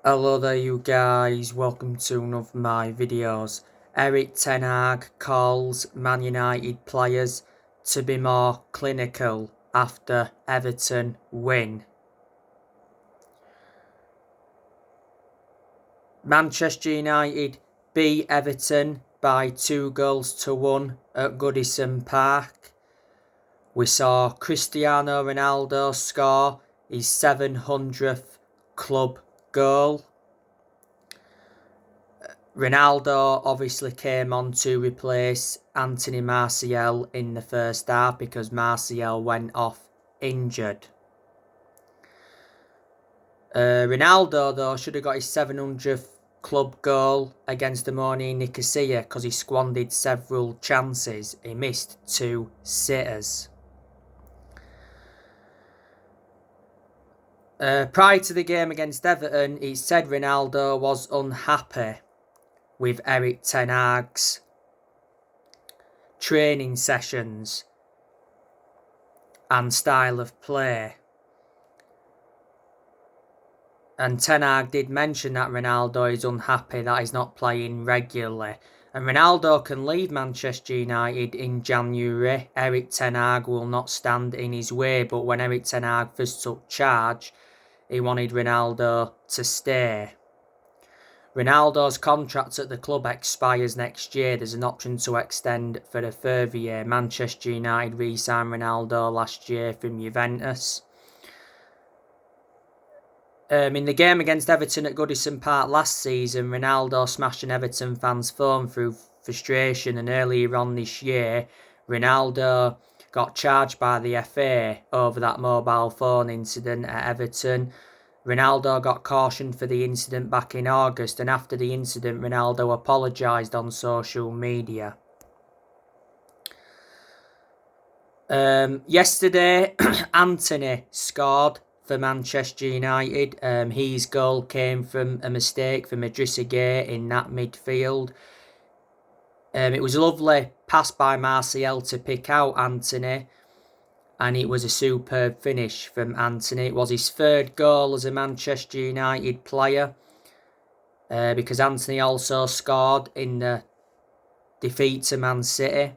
Hello there you guys, welcome to one of my videos. Erik Ten Hag calls Man United players to be more clinical after Everton win. Manchester United beat Everton by 2-1 at Goodison Park. We saw Cristiano Ronaldo score his 700th club goal. Ronaldo obviously came on to replace Anthony Martial in the first half because Martial went off injured. Ronaldo, though, should have got his 700th club goal against Amoni Nicosia because he squandered several chances. He missed 2 sitters. Prior to the game against Everton, it said Ronaldo was unhappy with Erik Ten Hag's training sessions and style of play. And Ten Hag did mention that Ronaldo is unhappy that he's not playing regularly. And Ronaldo can leave Manchester United in January. Erik Ten Hag will not stand in his way. But when Erik Ten Hag first took charge, he wanted Ronaldo to stay. Ronaldo's contract at the club expires next year. There's an option to extend for a further year. Manchester United re-signed Ronaldo last year from Juventus. In the game against Everton at Goodison Park last season, Ronaldo smashed an Everton fan's phone through frustration, and earlier on this year, Ronaldo got charged by the FA over that mobile phone incident at Everton. Ronaldo got cautioned for the incident back in August, and after the incident, Ronaldo apologised on social media. Yesterday, Anthony scored for Manchester United. His goal came from a mistake from Idrissa Gueye in that midfield. It was a lovely pass by Martial to pick out Anthony, and it was a superb finish from Anthony. It was his third goal as a Manchester United player, because Anthony also scored in the defeat to Man City.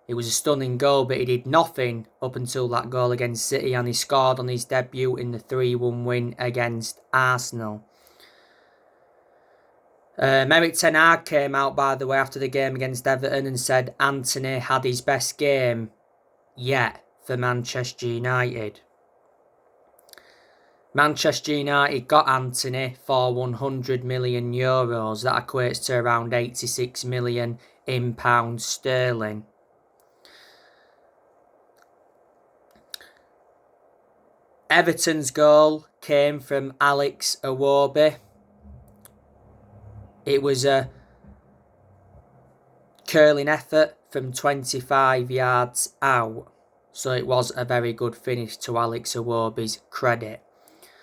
It was a stunning goal, but he did nothing up until that goal against City, and he scored on his debut in the 3-1 win against Arsenal. Erik Ten Hag came out, by the way, after the game against Everton and said Anthony had his best game yet for Manchester United. Manchester United got Anthony for €100 million. That equates to around 86 million in pounds sterling. Everton's goal came from Alex Iwobi. It was a curling effort from 25 yards out. So it was a very good finish to Alex Iwobi's credit.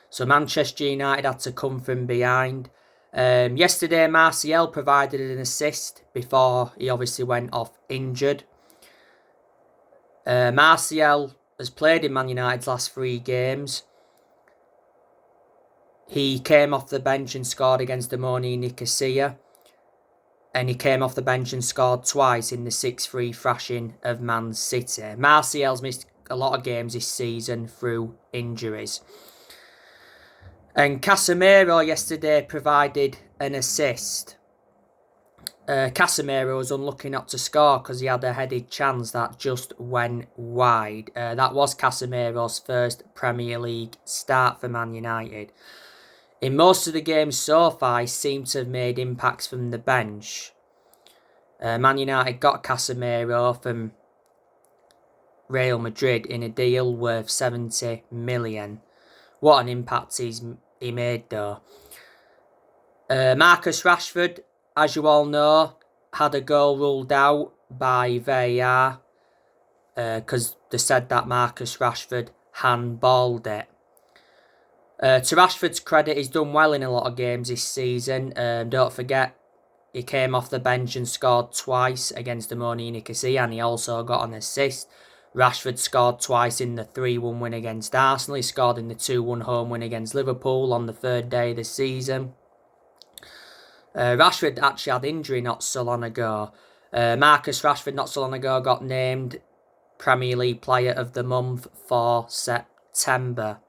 So Manchester United had to come from behind. Yesterday, Martial provided an assist before he obviously went off injured. Martial has played in Man United's last 3 games. He came off the bench and scored against Amoni Nicosia. And he came off the bench and scored twice in the 6-3 thrashing of Man City. Martial's missed a lot of games this season through injuries. And Casemiro yesterday provided an assist. Casemiro was unlucky not to score because he had a headed chance that just went wide. That was Casemiro's first Premier League start for Man United. In most of the games so far, he seemed to have made impacts from the bench. Man United got Casemiro from Real Madrid in a deal worth 70 million. What an impact he made though. Marcus Rashford, as you all know, had a goal ruled out by VAR because they said that Marcus Rashford handballed it. To Rashford's credit, he's done well in a lot of games this season. Don't forget, he came off the bench and scored twice against Amoni Nicosia, and he also got an assist. Rashford scored twice in the 3-1 win against Arsenal. He scored in the 2-1 home win against Liverpool on the third day of the season. Rashford actually had injury not so long ago. Marcus Rashford not so long ago got named Premier League Player of the Month for September.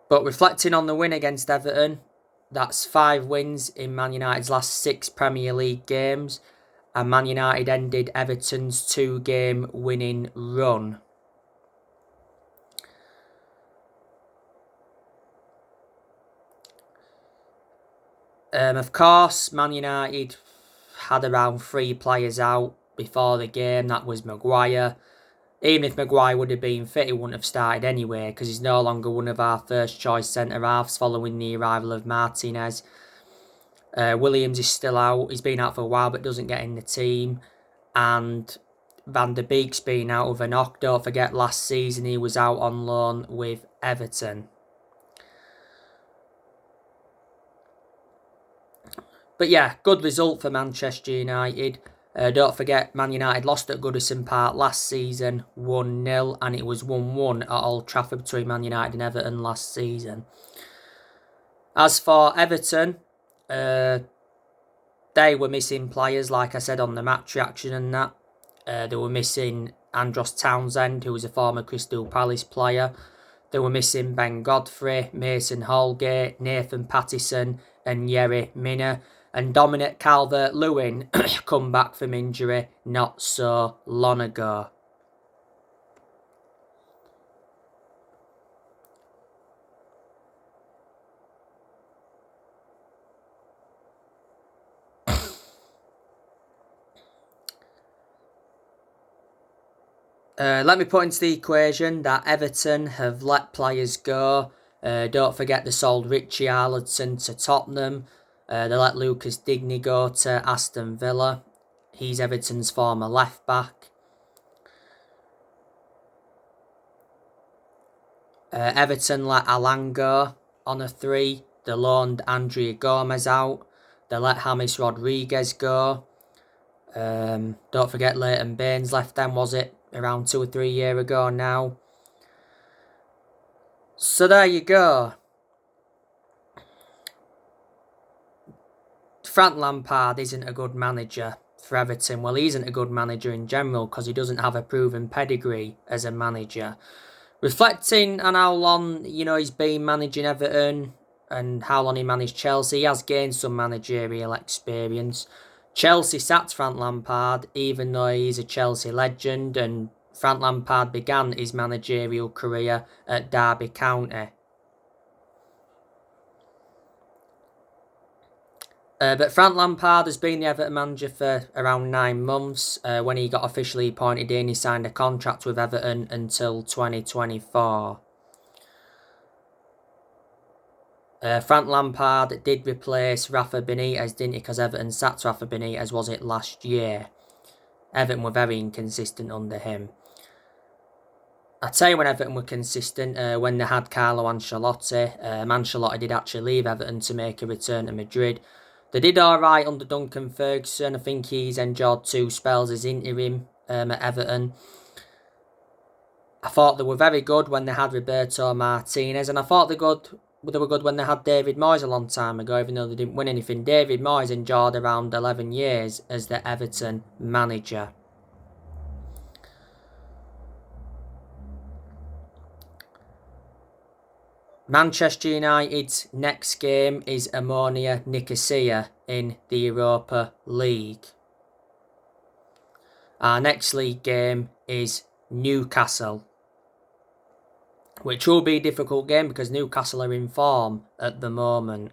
But reflecting on the win against Everton, that's 5 wins in Man United's last 6 Premier League games, and Man United ended Everton's 2-game winning run. Of course, Man United had around 3 players out before the game. That was Maguire. Even if Maguire would have been fit, he wouldn't have started anyway, because he's no longer one of our first choice centre-halves following the arrival of Martinez. Williams is still out. He's been out for a while but doesn't get in the team. And Van der Beek's been out with a knock. Don't forget, last season he was out on loan with Everton. But yeah, good result for Manchester United. Don't forget, Man United lost at Goodison Park last season 1-0, and it was 1-1 at Old Trafford between Man United and Everton last season. As for Everton, they were missing players, like I said on the match reaction and that. They were missing Andros Townsend, who was a former Crystal Palace player. They were missing Ben Godfrey, Mason Holgate, Nathan Pattison and Yerry Mina. And Dominic Calvert-Lewin come back from injury not so long ago. Let me put into the equation that Everton have let players go. Don't forget they sold Richie Arledson to Tottenham. They let Lucas Digne go to Aston Villa. He's Everton's former left back. Everton let Alan go on a 3. They loaned Andrea Gomez out. They let James Rodriguez go. Don't forget Leighton Baines left them, was it? Around 2 or 3 years ago now. So there you go. Frank Lampard isn't a good manager for Everton. Well, he isn't a good manager in general because he doesn't have a proven pedigree as a manager. Reflecting on how long, he's been managing Everton and how long he managed Chelsea, he has gained some managerial experience. Chelsea sacked Frank Lampard, even though he's a Chelsea legend, and Frank Lampard began his managerial career at Derby County. But Frank Lampard has been the Everton manager for around 9 months. When he got officially appointed in, he signed a contract with Everton until 2024. Frank Lampard did replace Rafa Benitez, didn't he? Because Everton sacked Rafa Benitez, was it last year? Everton were very inconsistent under him. I'd say when Everton were consistent, when they had Carlo Ancelotti. Ancelotti did actually leave Everton to make a return to Madrid. They did alright under Duncan Ferguson. I think he's enjoyed 2 spells as interim at Everton. I thought they were very good when they had Roberto Martinez, and I thought they were good when they had David Moyes a long time ago, even though they didn't win anything. David Moyes enjoyed around 11 years as the Everton manager. Manchester United's next game is Omonia Nicosia in the Europa League. Our next league game is Newcastle, which will be a difficult game because Newcastle are in form at the moment.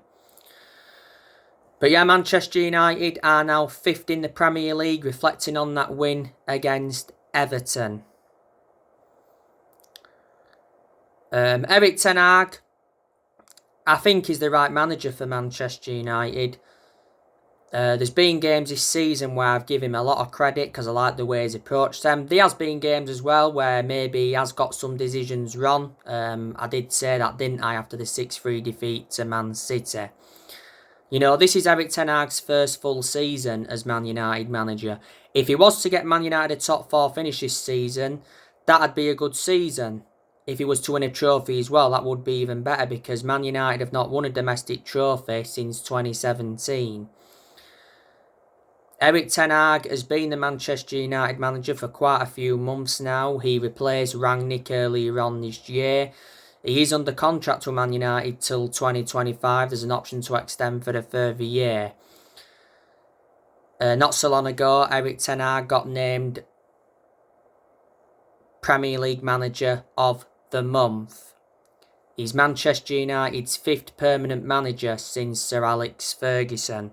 But yeah, Manchester United are now 5th in the Premier League, reflecting on that win against Everton. Erik Ten Hag, I think, is the right manager for Manchester United. There's been games this season where I've given him a lot of credit because I like the way he's approached them. There has been games as well where maybe he has got some decisions wrong. I did say that, didn't I, after the 6-3 defeat to Man City. You know, this is Erik Ten Hag's first full season as Man United manager. If he was to get Man United a top 4 finish this season, that'd be a good season. If he was to win a trophy as well, that would be even better, because Man United have not won a domestic trophy since 2017. Erik Ten Hag has been the Manchester United manager for quite a few months now. He replaced Rangnick earlier on this year. He is under contract with Man United till 2025. There's an option to extend for a further year. Not so long ago, Erik Ten Hag got named Premier League Manager of the Month. He's Manchester United's 5th permanent manager since Sir Alex Ferguson.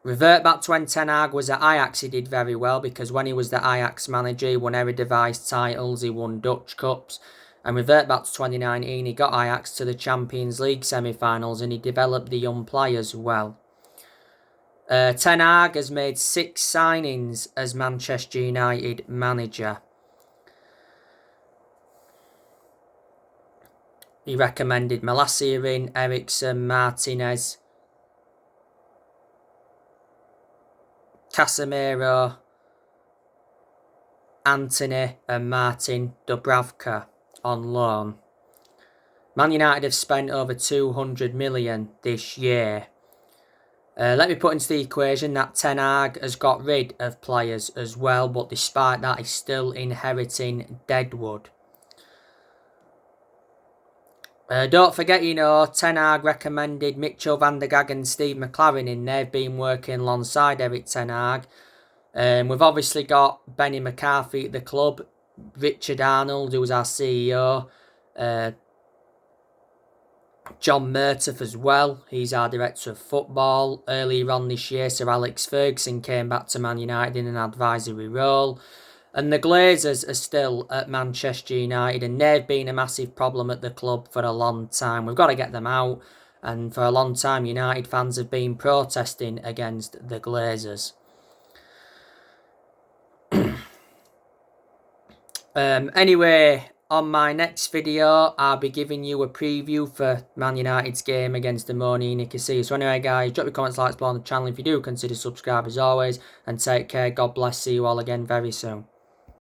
Revert back to when Ten Hag was at Ajax, he did very well, because when he was the Ajax manager, he won Eredivisie titles, he won Dutch Cups. And revert back to 2019, he got Ajax to the Champions League semi-finals, and he developed the young players well. Ten Hag has made 6 signings as Manchester United manager. He recommended Malacia, Eriksen, Martinez, Casemiro, Antony and Martin Dubravka on loan. Man United have spent over 200 million this year. Let me put into the equation that Ten Hag has got rid of players as well, but despite that, he's still inheriting deadwood. Don't forget, you know, Ten Hag recommended Mitchell van der Gag and Steve McLaren in. They've been working alongside Erik Ten Hag. We've obviously got Benny McCarthy at the club, Richard Arnold, who was our CEO, John Murtaugh as well. He's our director of football. Earlier on this year, Sir Alex Ferguson came back to Man United in an advisory role. And the Glazers are still at Manchester United, and they've been a massive problem at the club for a long time. We've got to get them out, and for a long time United fans have been protesting against the Glazers. Anyway, on my next video, I'll be giving you a preview for Man United's game against Ammonia Nicosia. So anyway, guys, drop your comments, likes below on the channel if you do. Consider subscribe as always, and take care. God bless. See you all again very soon.